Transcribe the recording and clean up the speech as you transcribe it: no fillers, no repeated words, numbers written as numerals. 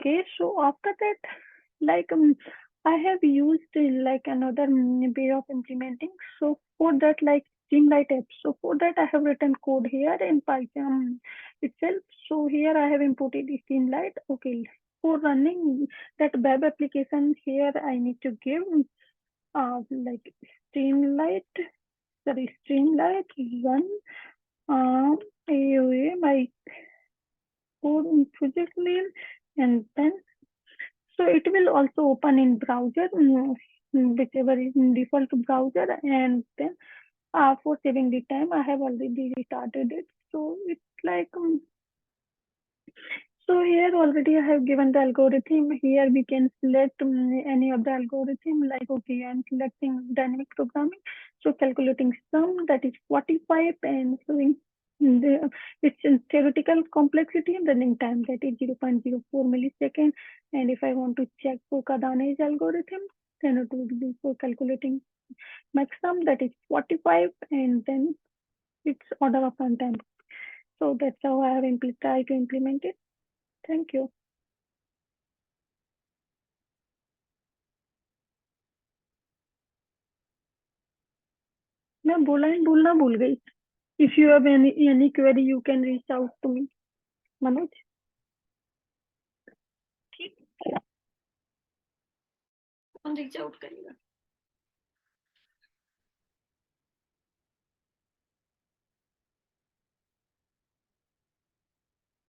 Okay, so after that, like I have used like another way of implementing. So for that, like Streamlit app. So for that, I have written code here in Python itself. So here I have imported Streamlit. Okay, for running that web application, here I need to give like Streamlit, Streamlit run AOA my code in project name, and then so it will also open in browser, whichever is in default browser, and then for saving the time, I have already restarted it. So it's like so here already I have given the algorithm. Here we can select any of the algorithm. Like okay, I'm selecting dynamic programming. So calculating sum, that is 45, and showing the its theoretical complexity and running time, that is 0.04 millisecond. And if I want to check for Kadane's algorithm, then it would be for calculating maximum, that is 45, and then its order of runtime. So that's how I have tried to implement it. Thank you. मैं बोलना भूल गई. If you have any query, you can reach out to me, Manoj. ठीक. कौन reach out करेगा?